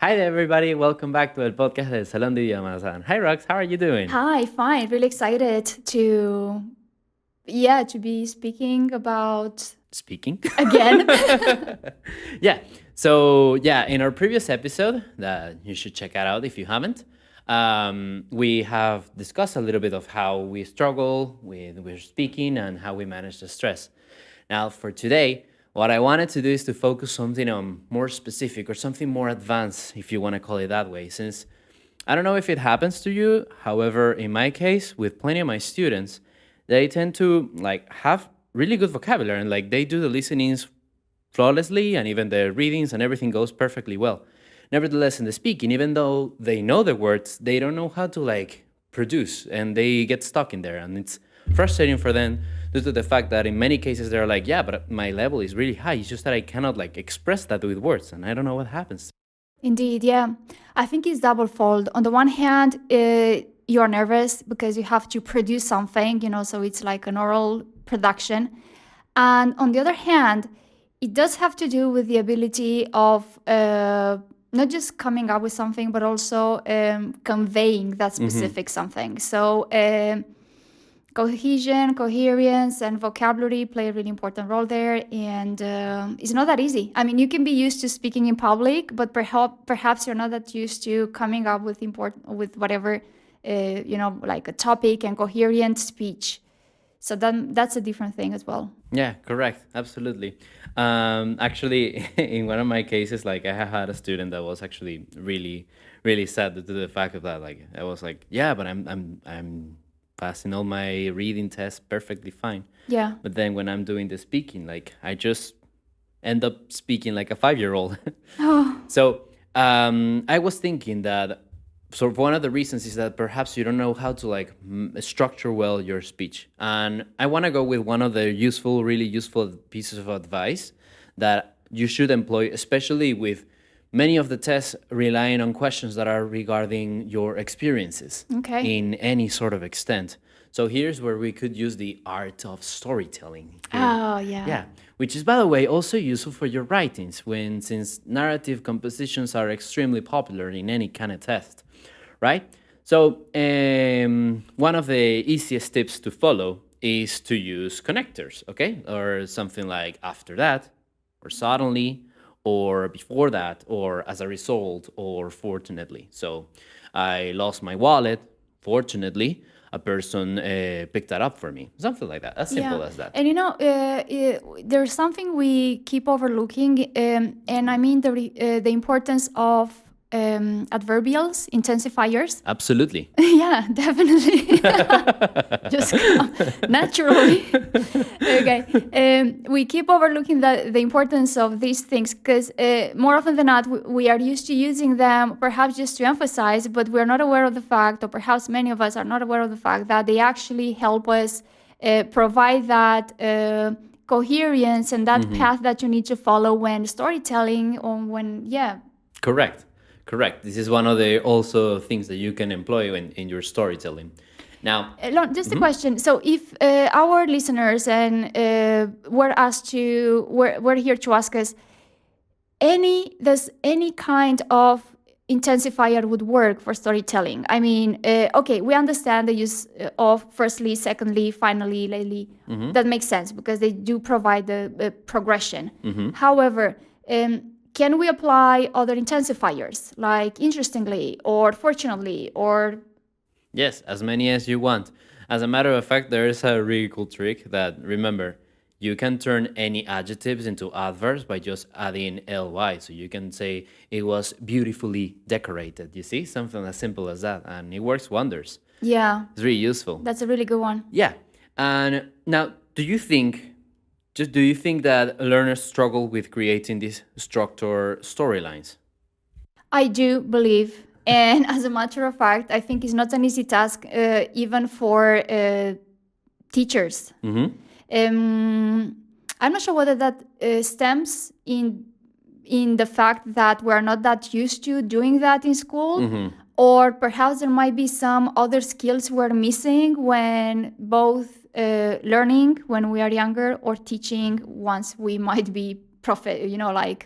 Hi there, everybody. Welcome back to el podcast del Salón de Idiomas. And hi, Rox. How are you doing? Hi, fine. Really excited to be speaking about Speaking. again. Yeah. So, in our previous episode that you should check it out if you haven't, we have discussed a little bit of how we struggle with speaking and how we manage the stress. Now, for today, what I wanted to do is to focus something on more specific or something more advanced, if you want to call it that way, since I don't know if it happens to you. However, in my case, with plenty of my students, they tend to have really good vocabulary and they do the listenings flawlessly and even the readings and everything goes perfectly well. Nevertheless, in the speaking, even though they know the words, they don't know how to produce and they get stuck in there. And it's frustrating for them due to the fact that in many cases they're like, yeah, but my level is really high. It's just that I cannot express that with words and I don't know what happens. Indeed, yeah. I think it's double fold. On the one hand, you're nervous because you have to produce something, so it's like an oral production. And on the other hand, it does have to do with the ability of not just coming up with something, but also conveying that specific something. So cohesion, coherence, and vocabulary play a really important role there. And it's not that easy. I mean, you can be used to speaking in public, but perhaps you're not that used to coming up with whatever, like a topic and coherent speech. So then that's a different thing as well. Yeah, correct. Absolutely. Actually, in one of my cases, I had a student that was actually really, really sad due to the fact of that. I was like, yeah, but I'm passing all my reading tests perfectly fine. Yeah. But then when I'm doing the speaking, I just end up speaking like a 5-year-old. Oh. So I was thinking that so one of the reasons is that perhaps you don't know how to structure well your speech. And I want to go with one of the really useful pieces of advice that you should employ, especially with many of the tests relying on questions that are regarding your experiences in any sort of extent. So here's where we could use the art of storytelling. Oh, yeah. Yeah, which is, by the way, also useful for your writings since narrative compositions are extremely popular in any kind of test, right? So one of the easiest tips to follow is to use connectors, okay? Or something like after that, or suddenly, or before that, or as a result, or fortunately. So I lost my wallet. Fortunately, a person picked that up for me. Something like that. As simple as that. And there's something we keep overlooking, and I mean the importance of adverbials, intensifiers. Absolutely. Yeah, definitely. Just naturally. Okay. We keep overlooking the importance of these things because more often than not, we are used to using them perhaps just to emphasize, but we're not aware of the fact, or perhaps many of us are not aware of the fact that they actually help us provide that coherence and that path that you need to follow when storytelling or when, yeah. Correct. This is one of the also things that you can employ in your storytelling. Now, just a question. So, if our listeners and we're here to ask us, does any kind of intensifier would work for storytelling? I mean, okay, we understand the use of firstly, secondly, finally, lately. That makes sense because they do provide the progression. However, can we apply other intensifiers like interestingly or fortunately or... Yes, as many as you want. As a matter of fact, there is a really cool trick that, remember, you can turn any adjectives into adverbs by just adding ly. So you can say it was beautifully decorated. You see, something as simple as that, and it works wonders. Yeah, It's really useful. that's a really good one. Yeah, and now, do you think that learners struggle with creating these structured storylines? I do believe, and as a matter of fact, I think it's not an easy task, even for teachers. I'm not sure whether that stems in the fact that we're not that used to doing that in school, or perhaps there might be some other skills we're missing when both learning when we are younger or teaching once we might be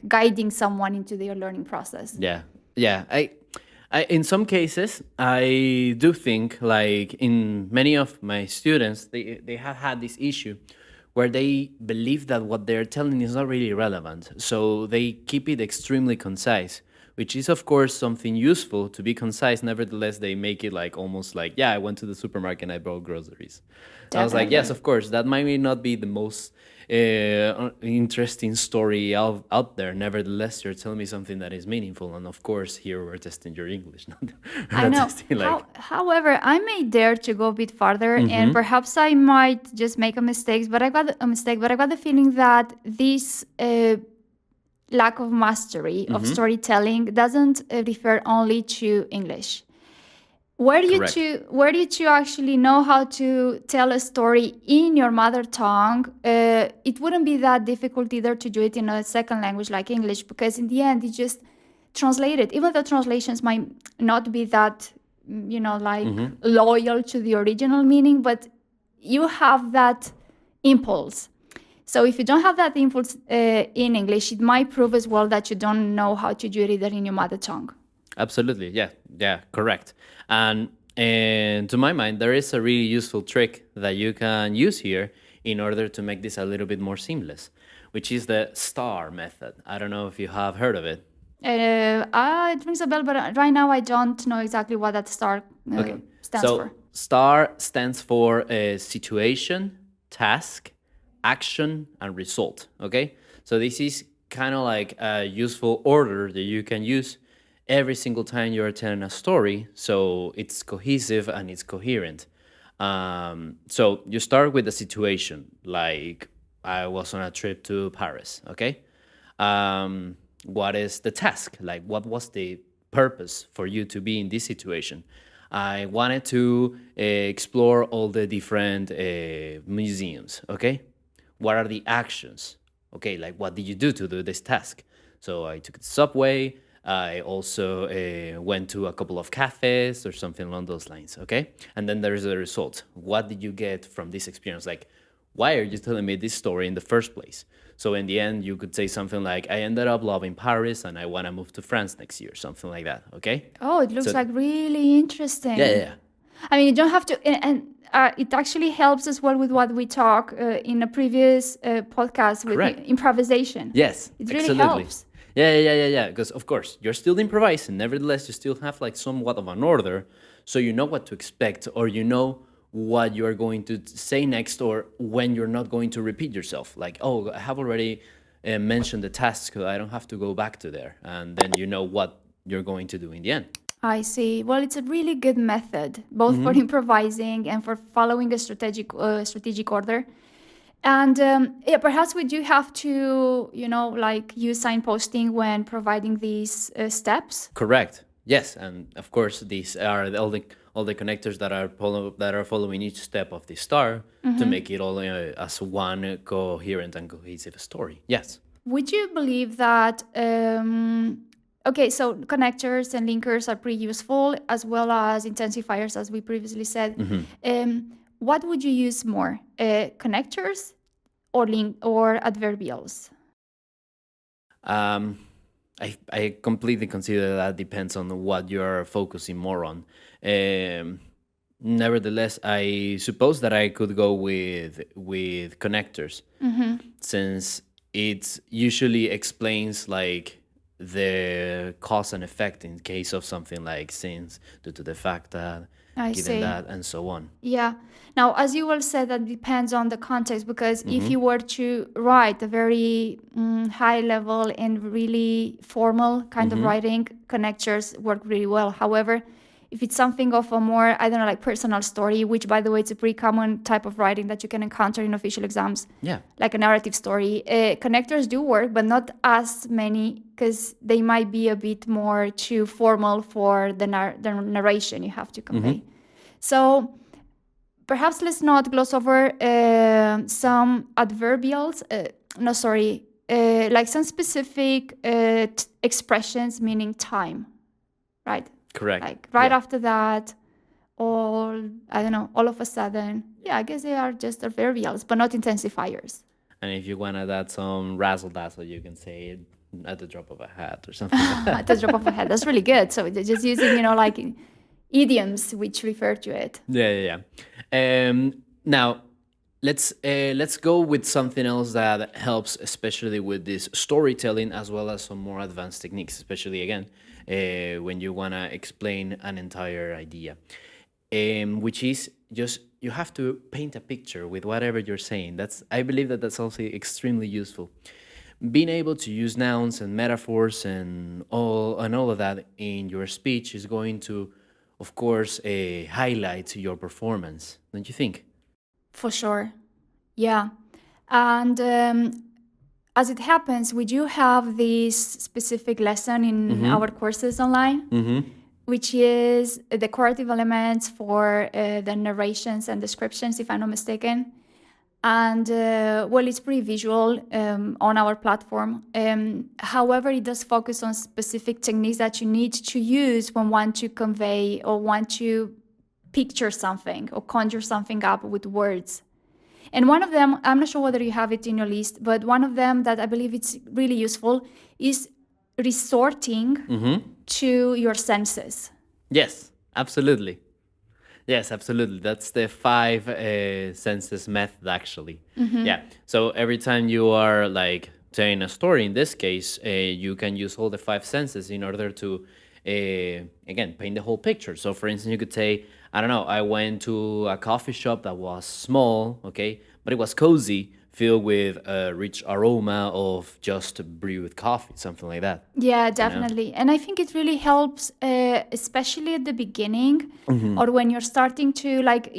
guiding someone into their learning process. Yeah, Yeah, in some cases, I do think like in many of my students, they have had this issue where they believe that what they're telling is not really relevant. So they keep it extremely concise, which is of course something useful to be concise. Nevertheless, they make it like almost like, yeah, I went to the supermarket and I bought groceries. I was like, yes, Definitely. of course, that might not be the most interesting story out there. Nevertheless, you're telling me something that is meaningful. And of course, here we're testing your English, we're I not know. testing like, However, I may dare to go a bit farther, and perhaps I might just make a mistake. But I got the feeling that this lack of mastery of storytelling doesn't refer only to English. correct. Where did you actually know how to tell a story in your mother tongue? It wouldn't be that difficult either to do it in a second language like English, because in the end, it's just translated. Even though translations might not be that, like loyal to the original meaning, but you have that impulse. So if you don't have that impulse in English, it might prove as well that you don't know how to do it either in your mother tongue. Absolutely. Yeah, correct. And to my mind, there is a really useful trick that you can use here in order to make this a little bit more seamless, which is the STAR method. I don't know if you have heard of it. It rings a bell, but right now I don't know exactly what that star Okay. stands for. So STAR stands for situation, task, action, and result. Okay. So this is kind of like a useful order that you can use every single time you are telling a story, so it's cohesive and it's coherent. So you start with the situation, like I was on a trip to Paris. Okay. What is the task? Like, what was the purpose for you to be in this situation? I wanted to explore all the different museums. Okay. What are the actions? Okay, like what did you do to do this task? So I took the subway. I also went to a couple of cafes or something along those lines. Okay. And then there's the result. What did you get from this experience? Like, why are you telling me this story in the first place? So in the end, you could say something like, I ended up loving Paris and I want to move to France next year, something like that. Okay. Oh, it looks So, like really yeah, yeah, interesting. yeah. I mean, you don't have to, and it actually helps as well with what we talk in a previous podcast with Correct. improvisation. Yes, It really absolutely. helps. Yeah. Because of course you're still improvising. Nevertheless, you still have like somewhat of an order, so you know what to expect, or you know what you are going to say next, or when you're not going to repeat yourself. Like, oh, I have already mentioned the task, so I don't have to go back to there, and then you know what you're going to do in the end. I see. Well, it's a really good method, both for improvising and for following a strategic order. And yeah, perhaps we do have to, like use signposting when providing these steps. Correct. Yes, and of course these are all the connectors that are following each step of the star to make it all as one coherent and cohesive story. Yes. Would you believe that? Okay, so connectors and linkers are pretty useful, as well as intensifiers, as we previously said. What would you use more, connectors or adverbials? Um, I completely consider that depends on what you're focusing more on. Nevertheless, I suppose that I could go with connectors, since it usually explains like the cause and effect in case of something like since, due to the fact that, I given see. that, and so on. Yeah. Now, as you well said, that depends on the context, because if you were to write a very high level and really formal kind of writing, connectors work really well. However, if it's something of a more, I don't know, like personal story, which by the way, it's a pretty common type of writing that you can encounter in official exams, Yeah. like a narrative story, connectors do work, but not as many, because they might be a bit more too formal for the narration you have to convey. So perhaps let's not gloss over some adverbials. Like some specific expressions meaning time, right? Correct. Like right Yeah. after that, or I don't know, all of a sudden. Yeah, I guess they are just adverbials, but not intensifiers. And if you want to add some razzle dazzle, you can say at the drop of a hat or something like that. At the drop of a hat. That's really good. So just using, like idioms which refer to it. Yeah. Now, let's go with something else that helps, especially with this storytelling, as well as some more advanced techniques, especially again when you want to explain an entire idea, which is just you have to paint a picture with whatever you're saying. I believe that's also extremely useful. Being able to use nouns and metaphors and all of that in your speech is going to, of course, highlight your performance, don't you think? For sure. Yeah. And as it happens, we do have this specific lesson in our courses online, which is the decorative elements for the narrations and descriptions, if I'm not mistaken. And well, it's pretty visual on our platform. However, it does focus on specific techniques that you need to use when want to convey or want to picture something or conjure something up with words. And one of them, I'm not sure whether you have it in your list, but one of them that I believe it's really useful is resorting to your senses. Yes, absolutely. Yes, absolutely. That's the 5 senses method, actually. Yeah. So every time you are like telling a story, in this case, you can use all the 5 senses in order to, again, paint the whole picture. So for instance, you could say, I don't know, I went to a coffee shop that was small, okay, but it was cozy, filled with a rich aroma of just brewed coffee, something like that. Yeah, definitely. And I think it really helps, especially at the beginning or when you're starting to, like,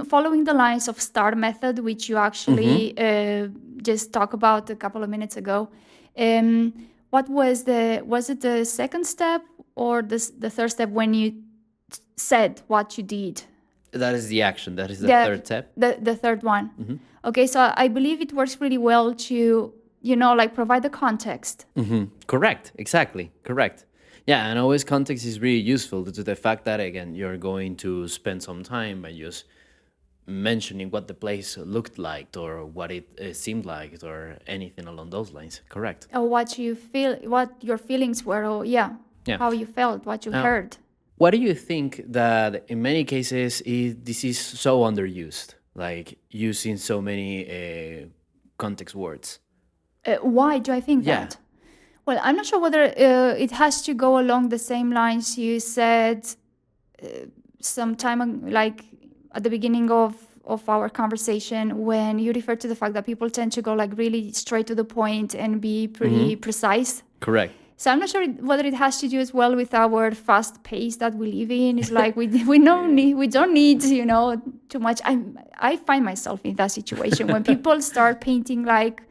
following the lines of STAR method, which you actually just talked about a couple of minutes ago. Was it the second step or the third step when you said what you did? That is the action. That is the third step. The third one. Okay, so I believe it works really well to, like provide the context. Correct. Exactly. Correct. Yeah, and always context is really useful due to the fact that, again, you're going to spend some time by just mentioning what the place looked like or what it seemed like or anything along those lines. Correct. Or what you feel, what your feelings were, or how you felt, what you heard. What do you think that in many cases this is so underused, like using so many context words? Why do I think that? Well, I'm not sure whether it has to go along the same lines you said sometime like at the beginning of our conversation when you referred to the fact that people tend to go like really straight to the point and be pretty precise. Correct. So I'm not sure whether it has to do as well with our fast pace that we live in. It's like we don't need too much. I find myself in that situation when people start painting like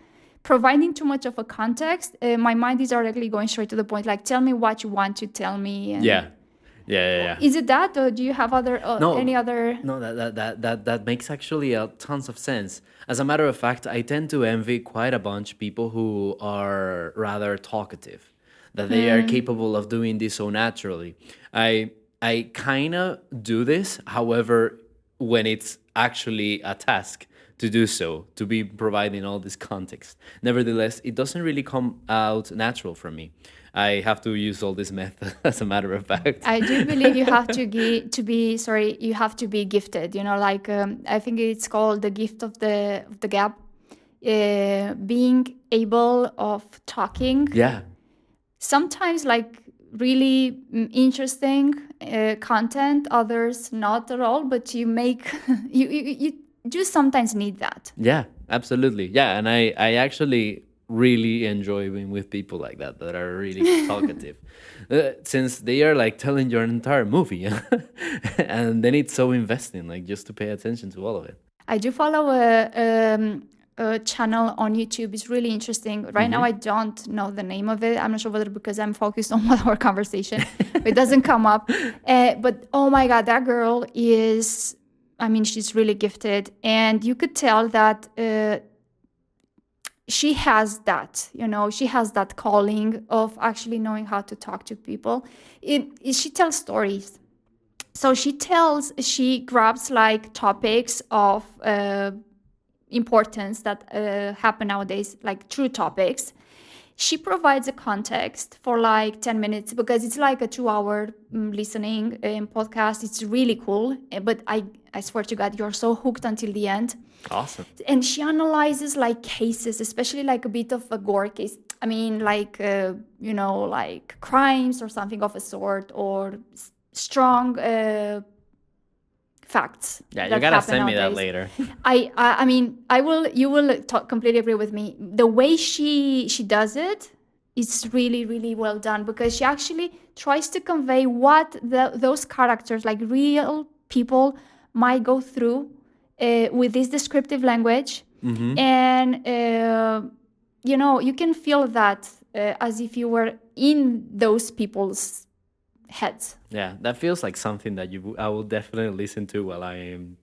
providing too much of a context. My mind is directly going straight to the point. Like, tell me what you want to tell me. And Yeah. Is it that, or do you have any other? No, that makes actually tons of sense. As a matter of fact, I tend to envy quite a bunch people who are rather talkative, that they are capable of doing this so naturally. I kind of do this, however, when it's actually a task to do so, to be providing all this context. Nevertheless, it doesn't really come out natural for me. I have to use all this method, as a matter of fact. I do believe you have you have to be gifted. Like I think it's called the gift of the gap. Being able of talking. Yeah. Sometimes like really interesting content, others not at all. But you make you do sometimes need that. Yeah, absolutely. Yeah, and I actually really enjoy being with people like that are really talkative, since they are like telling your entire movie, and then it's so investing, like just to pay attention to all of it. I do follow a channel on YouTube. It's really interesting. Right now, I don't know the name of it. I'm not sure whether because I'm focused on our conversation, it doesn't come up. But oh my God, that girl is. I mean, she's really gifted, and you could tell that. She has that, she has that calling of actually knowing how to talk to people. She tells stories. So she grabs like topics of importance that happen nowadays, like true topics. she provides a context for like 10 minutes because it's like a 2-hour listening podcast. It's really cool. But I swear to God, you're so hooked until the end. Awesome. And she analyzes like cases, especially like a bit of a gore case. I mean, like, like crimes or something of a sort, or strong facts. Yeah, you gotta send me that later. I mean, you will completely agree with me. The way she does it is really, really well done, because she actually tries to convey what those characters, like real people, might go through with this descriptive language. And you can feel that as if you were in those people's heads. Yeah, that feels like something that I will definitely listen to while I am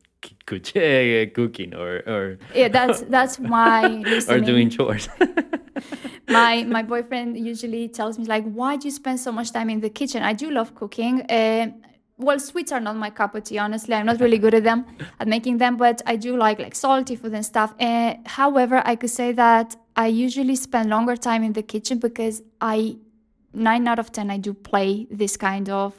cooking or Yeah, that's my listening. or doing chores. My boyfriend usually tells me, like, why do you spend so much time in the kitchen? I do love cooking. Well, sweets are not my cup of tea, honestly. I'm not really good at making them, but I do like salty food and stuff. However, I could say that I usually spend longer time in the kitchen because 9 out of 10 I do play this kind of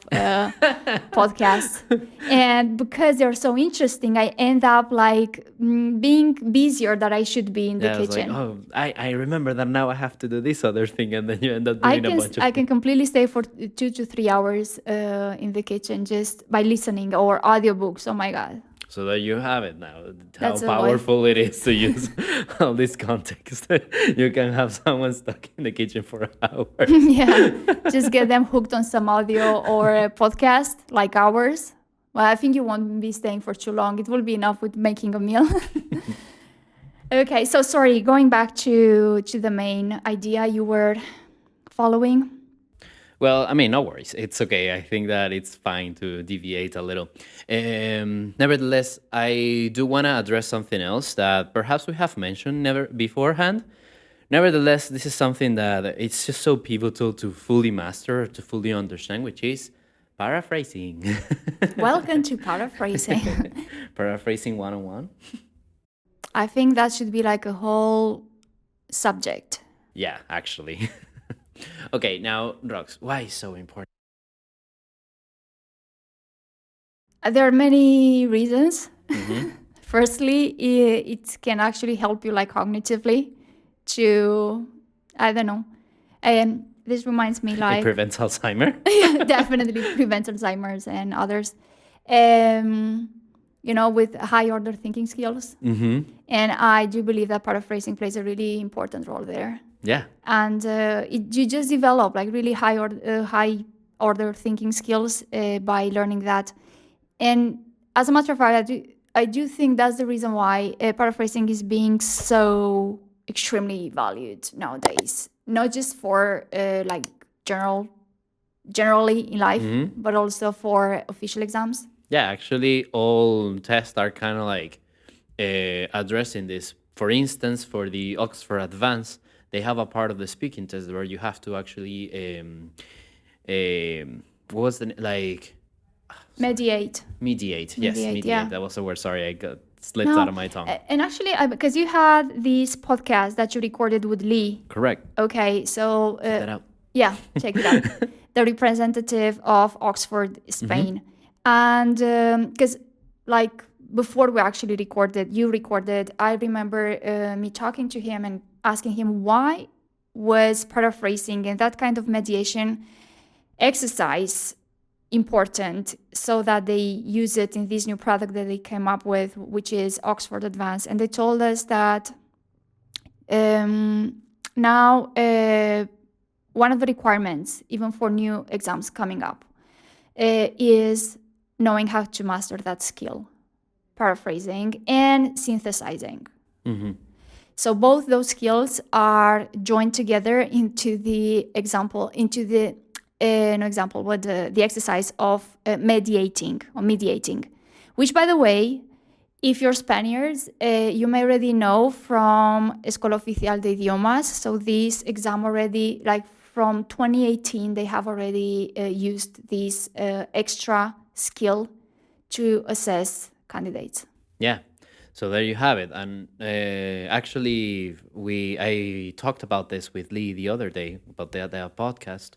podcasts, and because they're so interesting, I end up being busier than I should be in the kitchen. I remember that now I have to do this other thing, and then you end up doing a bunch of I can completely stay for 2 to 3 hours in the kitchen just by listening, or audiobooks. Oh my God. So that you have it now, how powerful it is to use all this context. You can have someone stuck in the kitchen for an hour. Yeah, just get them hooked on some audio or a podcast like ours. Well, I think you won't be staying for too long. It will be enough with making a meal. Okay, so sorry, going back to the main idea you were following. Well, I mean, no worries. It's okay. I think that it's fine to deviate a little. Nevertheless, I do want to address something else that perhaps we have mentioned beforehand. Nevertheless, this is something that it's just so pivotal to fully master, to fully understand, which is paraphrasing. Welcome to paraphrasing. Paraphrasing 101. I think that should be like a whole subject. Yeah, actually. Okay, now, Rox, why is so important? There are many reasons. Firstly, it can actually help you cognitively to, I don't know. This reminds me It prevents Alzheimer? Yeah, definitely prevents Alzheimer's and others. With high order thinking skills. And I do believe that paraphrasing plays a really important role there. Yeah. And you just develop really high order thinking skills by learning that. And as a matter of fact, I do think that's the reason why paraphrasing is being so extremely valued nowadays. Not just for generally in life, but also for official exams. Yeah, actually, all tests are kind of addressing this. For instance, for the Oxford Advanced, they have a part of the speaking test where you have to actually what was mediate. Mediate. Yes, mediate. Yeah. That was the word. Sorry, I got slipped out of my tongue. And actually, because you had this podcast that you recorded with Lee. Correct. Okay, so check that out. Yeah, check it out. The representative of Oxford, Spain, and because before we actually recorded, I remember me talking to him and asking him why was paraphrasing and that kind of mediation exercise important, so that they use it in this new product that they came up with, which is Oxford Advanced. And they told us that now one of the requirements, even for new exams coming up, is knowing how to master that skill, paraphrasing and synthesizing. So both those skills are joined together into the exercise of mediating, which, by the way, if you're Spaniards, you may already know from Escuela Oficial de Idiomas. So this exam already, from 2018, they have already used this extra skill to assess candidates. Yeah. So there you have it. And actually, I talked about this with Lee the other day about the podcast.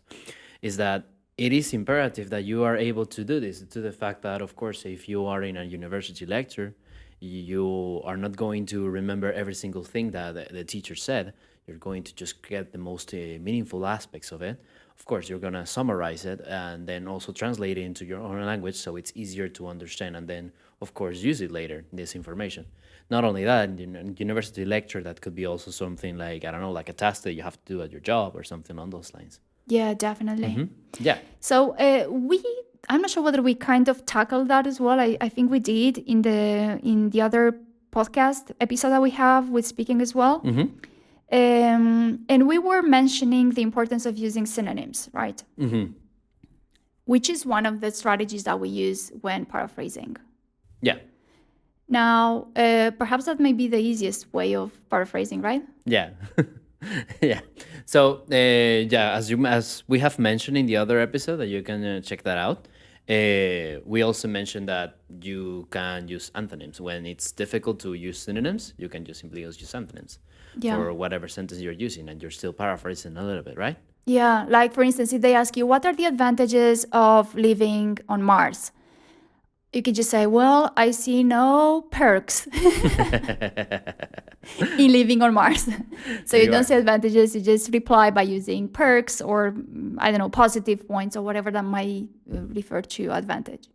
Is that it is imperative that you are able to do this, to the fact that, of course, if you are in a university lecture, you are not going to remember every single thing that the teacher said. You're going to just get the most meaningful aspects of it. Of course, you're going to summarize it and then also translate it into your own language so it's easier to understand, and then, of course, use it later, this information. Not only that, in a university lecture, that could be also something like, I don't know, like a task that you have to do at your job or something on those lines. Yeah, definitely. Yeah. So I'm not sure whether we kind of tackled that as well. I think we did in the other podcast episode that we have with speaking as well. And we were mentioning the importance of using synonyms, right? Which is one of the strategies that we use when paraphrasing. Yeah. Now, perhaps that may be the easiest way of paraphrasing, right? Yeah. Yeah. So, as we have mentioned in the other episode, that you can check that out. We also mentioned that you can use antonyms. When it's difficult to use synonyms, you can just simply use antonyms for whatever sentence you're using, and you're still paraphrasing a little bit, right? Yeah, like for instance, if they ask you, what are the advantages of living on Mars? You could just say, well, I see no perks in living on Mars. So you don't say advantages, you just reply by using perks or, I don't know, positive points or whatever that might refer to advantage.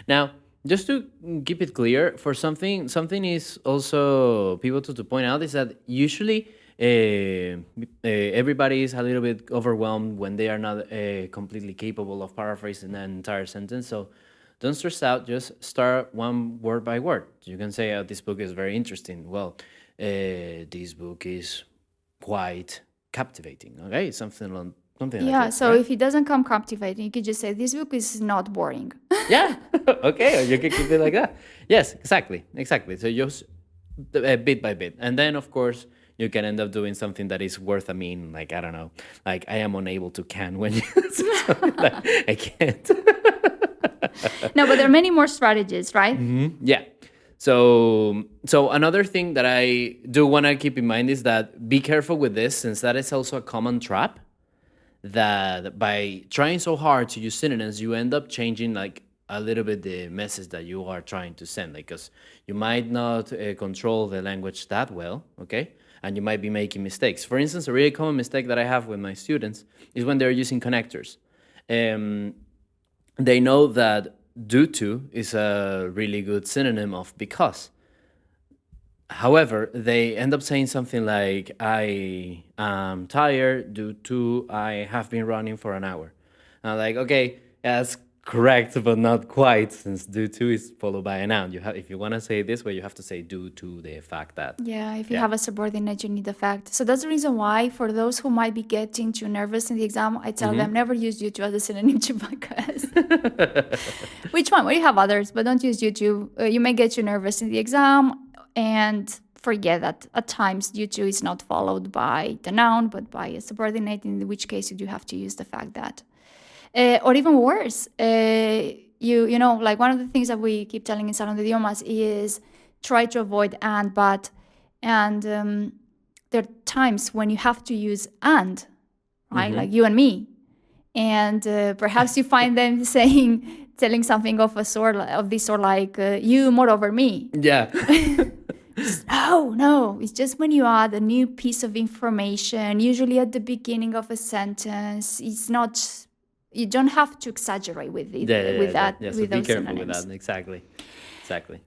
Now, just to keep it clear, for something is also pivotal to point out is that usually everybody is a little bit overwhelmed when they are not completely capable of paraphrasing an entire sentence. So don't stress out, just start one word by word. You can say, this book is very interesting. Well, this book is quite captivating, okay? Something like that. Yeah, so right? If it doesn't come captivating, you could just say, this book is not boring. Yeah, okay, or you can keep it like that. Yes, exactly. So just bit by bit. And then, of course, you can end up doing something that is worth a mean, like, I don't know, like I am unable to can when you say something like, I can't. No, but there are many more strategies, right? Yeah. So another thing that I do want to keep in mind is that be careful with this, since that is also a common trap, that by trying so hard to use synonyms, you end up changing like a little bit the message that you are trying to send, because you might not control the language that well, okay? And you might be making mistakes. For instance, a really common mistake that I have with my students is when they're using connectors. They know that due to is a really good synonym of because. However, they end up saying something like, I am tired due to I have been running for an hour. And I'm like, okay, that's correct, but not quite, since due to is followed by a noun. If you want to say it this way, you have to say due to the fact that. Yeah, if you have a subordinate, you need the fact. So that's the reason why, for those who might be getting too nervous in the exam, I tell them never use due to as a synonym to because. Which one? Well, you have others, but don't use due to. You may get too nervous in the exam and forget that at times due to is not followed by the noun, but by a subordinate, in which case you do have to use the fact that. Or even worse, you know, like one of the things that we keep telling in Salón de Idiomas is try to avoid and, but, and there are times when you have to use and, right? Like you and me. And perhaps you find them telling something of this sort, like you moreover me. Yeah. No, it's just when you add a new piece of information, usually at the beginning of a sentence. It's not, you don't have to exaggerate with it, that. Yeah, with so be those careful synonyms. with that. Exactly.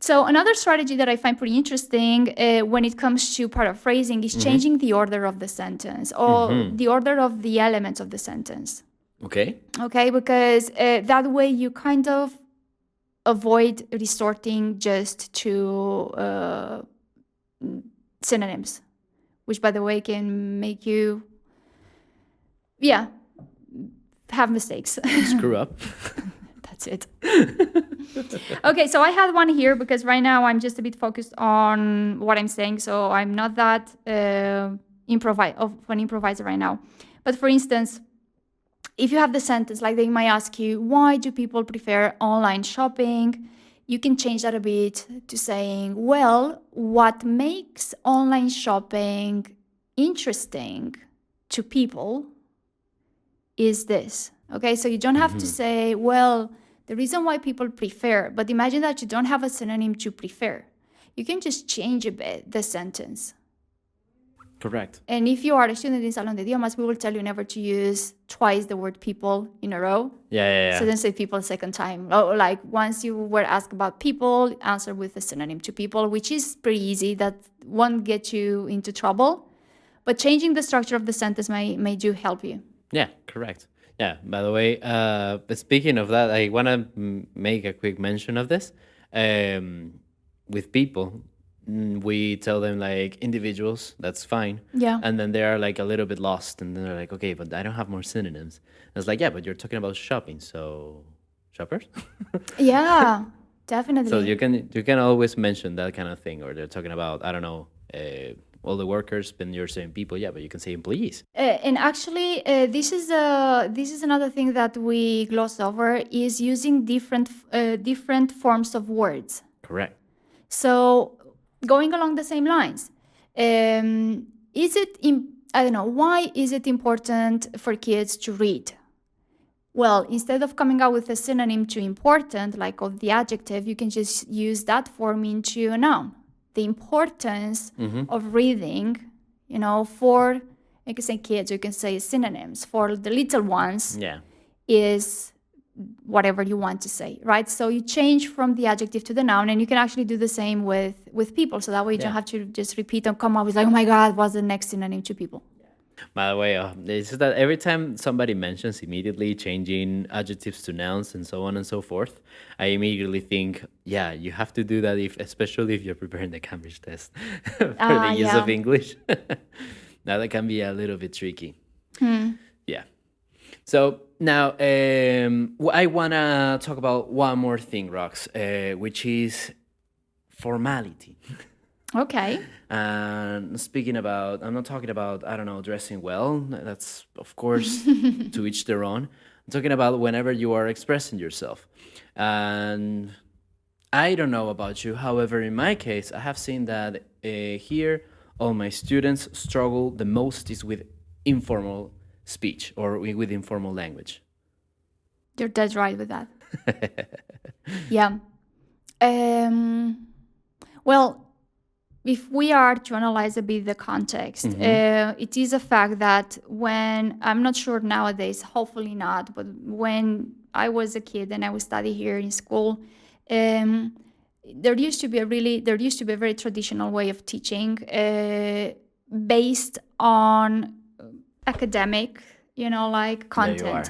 So another strategy that I find pretty interesting when it comes to paraphrasing is changing the order of the sentence or the order of the elements of the sentence. Okay, because that way you kind of avoid resorting just to synonyms, which, by the way, can make you, have mistakes. Screw up. That's it. Okay, so I had one here because right now I'm just a bit focused on what I'm saying, so I'm not that an improviser right now. But for instance, if you have the sentence, like they might ask you, why do people prefer online shopping? you can change that a bit to saying, well, what makes online shopping interesting to people is this. Okay, so you don't have to say, well, the reason why people prefer, but imagine that you don't have a synonym to prefer. You can just change a bit the sentence. Correct. And if you are a student in Salón de Idiomas, we will tell you never to use twice the word people in a row. Yeah. So then say people second time. Oh, like once you were asked about people, answer with a synonym to people, which is pretty easy. That won't get you into trouble. But changing the structure of the sentence may do help you. Yeah, correct. Yeah, by the way, but speaking of that, I want to make a quick mention of this. With people, we tell them like individuals, that's fine. Yeah. And then they are like a little bit lost, and then they're like, okay, but I don't have more synonyms. And it's like, yeah, but you're talking about shopping, so shoppers? Yeah, definitely. So you can always mention that kind of thing, or they're talking about, I don't know, all the workers, then you're saying people, yeah, but you can say employees. And actually, this is another thing that we gloss over, is using different forms of words. Correct. So going along the same lines, I don't know, why is it important for kids to read? Well, instead of coming out with a synonym to important, like of the adjective, you can just use that form into a noun. The importance of reading, for, you can say kids, you can say synonyms. For the little ones, is whatever you want to say, right? So you change from the adjective to the noun, and you can actually do the same with people. So that way you don't have to just repeat and come up with like, oh my God, what's the next synonym to people? By the way, it's just that every time somebody mentions immediately changing adjectives to nouns and so on and so forth, I immediately think, yeah, you have to do that, especially if you're preparing the Cambridge test for the use of English. Now that can be a little bit tricky. Yeah. So now I want to talk about one more thing, Rox, which is formality. Okay. And speaking about, I'm not talking about, I don't know, dressing well. That's, of course, to each their own. I'm talking about whenever you are expressing yourself. And I don't know about you. However, in my case, I have seen that here, all my students struggle the most is with informal speech or with informal language. You're dead right with that. Yeah. Well, if we are to analyze a bit the context, it is a fact that when, I'm not sure nowadays, hopefully not, but when I was a kid and I would study here in school, there used to be a very traditional way of teaching based on academic, like content. There you are.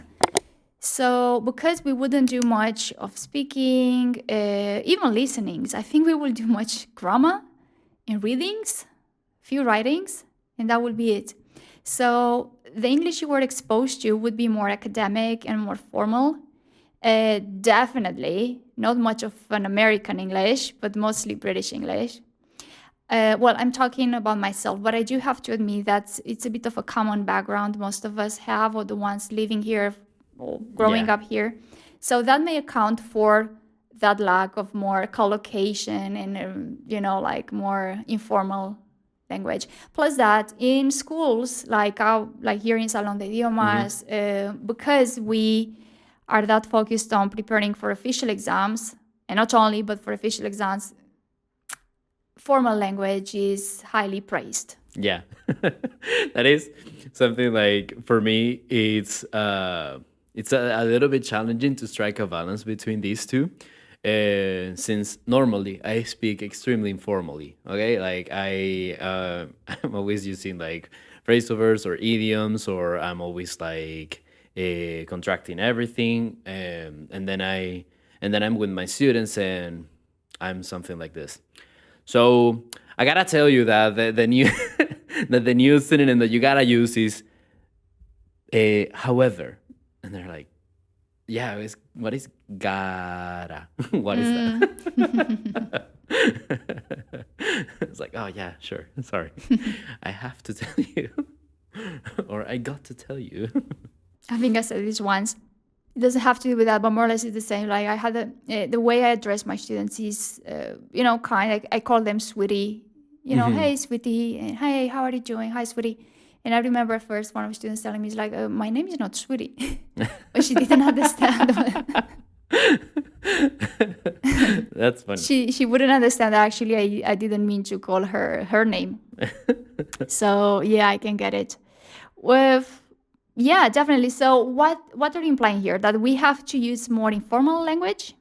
So because we wouldn't do much of speaking, even listenings, I think we will do much grammar and readings, few writings, and that would be it. So the English you were exposed to would be more academic and more formal. Definitely not much of an American English, but mostly British English. Well, I'm talking about myself, but I do have to admit that it's a bit of a common background most of us have, or the ones living here or growing up here. So that may account for that lack of more collocation and, like more informal language. Plus that in schools, like here in Salón de Idiomas, because we are that focused on preparing for official exams, and not only, but for official exams, formal language is highly praised. Yeah, that is something like, for me, it's a little bit challenging to strike a balance between these two. Since normally I speak extremely informally, okay? Like I'm always using like phrasovers or idioms, or I'm always like contracting everything, and then I'm with my students and I'm something like this. So I gotta tell you that the new the new synonym that you gotta use is however, and they're like, yeah, what is gotta? What is that? It's like, oh yeah, sure. Sorry. I have to tell you. Or I got to tell you. I think I said this once. it doesn't have to do with that, but more or less it's the same. Like I had the way I address my students is, kind of, I call them sweetie, hey, sweetie, and hey, how are you doing? Hi, sweetie. And I remember at first one of the students telling me, it's like, my name is not sweetie. But she didn't understand. That's funny. She wouldn't understand that actually I didn't mean to call her name. So yeah, I can get it. Yeah, definitely. So what are you implying here? That we have to use more informal language?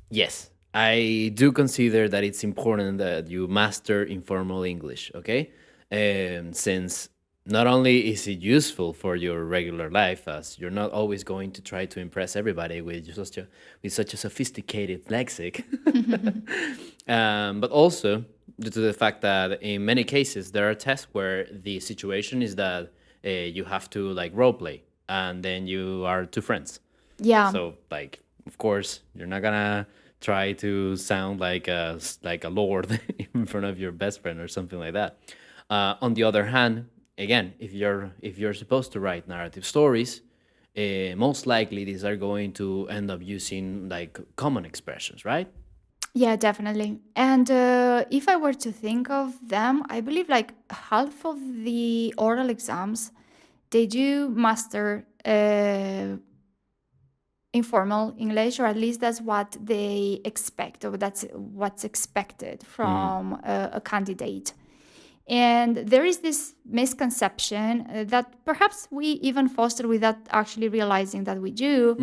Yes, I do consider that it's important that you master informal English, okay? Since not only is it useful for your regular life, as you're not always going to try to impress everybody with such a sophisticated lexic, but also due to the fact that in many cases there are tests where the situation is that you have to like role play, and then you are two friends. Yeah. So like, of course, you're not gonna try to sound like a lord in front of your best friend or something like that. On the other hand, again, if you're supposed to write narrative stories, most likely these are going to end up using like common expressions, right? Yeah, definitely. And if I were to think of them, I believe like half of the oral exams, they do master informal English, or at least that's what they expect, or that's what's expected from a candidate. And there is this misconception that perhaps we even foster without actually realizing that we do,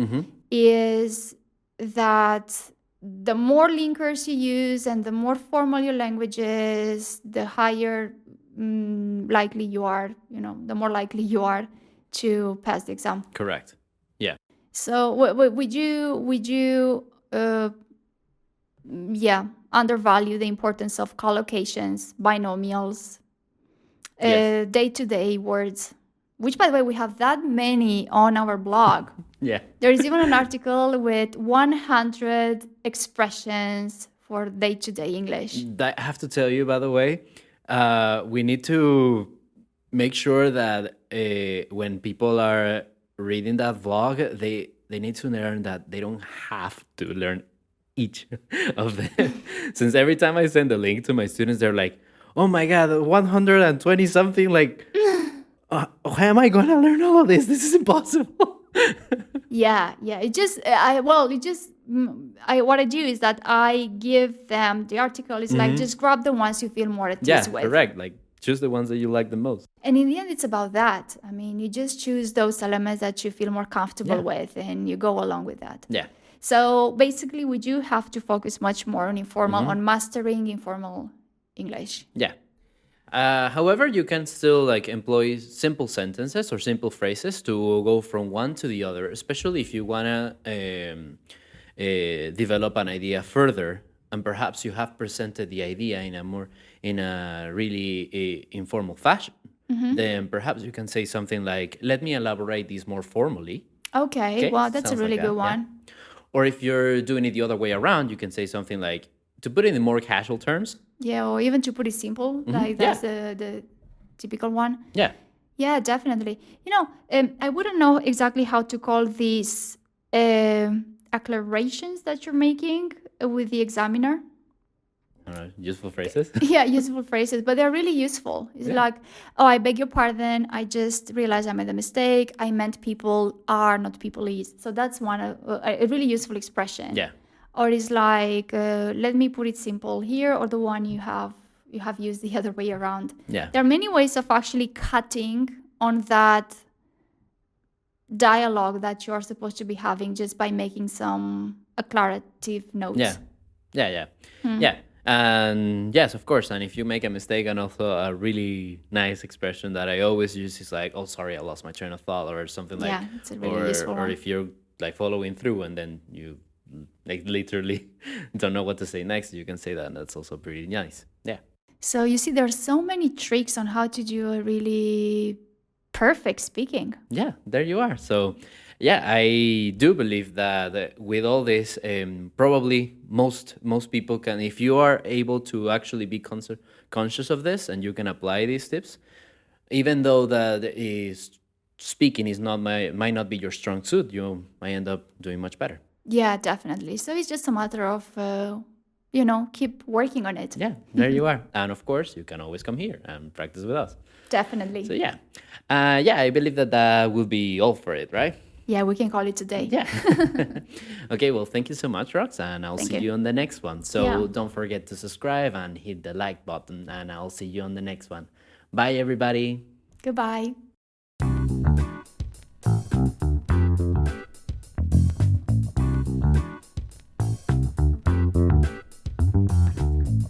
is that the more linkers you use and the more formal your language is, the higher likely you are, the more likely you are to pass the exam. Correct. Yeah. So would you undervalue the importance of collocations, binomials, Yes. day-to-day words, which, by the way, we have that many on our blog. Yeah. There is even an article with 100 expressions for day-to-day English. I have to tell you, by the way, we need to make sure that when people are reading that vlog, they need to learn that they don't have to learn each of them. Since every time I send a link to my students, they're like, "Oh my god, 120 something! Like, how am I gonna learn all of this? This is impossible." Yeah. What I do is that I give them the article. It's like, just grab the ones you feel more at Yeah, ease with. correct. Like, choose the ones that you like the most. And in the end, it's about that. I mean, you just choose those elements that you feel more comfortable with, and you go along with that. Yeah. So basically, we do have to focus much more on informal, on mastering informal English. Yeah. However, you can still like employ simple sentences or simple phrases to go from one to the other, especially if you wanna develop an idea further, and perhaps you have presented the idea in a really informal fashion. Then perhaps you can say something like, "Let me elaborate this more formally." Okay, well, that's a sounds really like good that, yeah. one. Or if you're doing it the other way around, you can say something like, to put it in more casual terms. Yeah, or even to put it simple, like that's the typical one. Yeah. Yeah, definitely. I wouldn't know exactly how to call these acclarations that you're making with the examiner. Useful phrases. Yeah, useful phrases, but they're really useful. It's like, "Oh, I beg your pardon. I just realized I made a mistake. I meant people are, not people is." So that's one a really useful expression. Yeah. Or it's like, "Let me put it simple here," or the one you have used the other way around. Yeah. There are many ways of actually cutting on that dialogue that you're supposed to be having just by making some acclarative notes. Yeah. And yes, of course. And if you make a mistake, and also a really nice expression that I always use is like, "Oh, sorry, I lost my train of thought," or something like. Yeah, it's a really useful or one. if you're like following through and then you like literally don't know what to say next, you can say that, and that's also pretty nice. Yeah. So you see, there are so many tricks on how to do a really perfect speaking. Yeah, there you are. So, yeah, I do believe that with all this, probably most people can, if you are able to actually be conscious of this and you can apply these tips, even though that is speaking is not might not be your strong suit, you might end up doing much better. Yeah, definitely. So it's just a matter of, keep working on it. Yeah, there you are. And of course, you can always come here and practice with us. Definitely. So yeah, I believe that will be all for it, right? Yeah, we can call it today. Yeah. Okay, well, thank you so much, Rox, and I'll Thank see you. you on the next one. So Yeah. don't forget to subscribe and hit the like button, and I'll see you on the next one. Bye, everybody. Goodbye.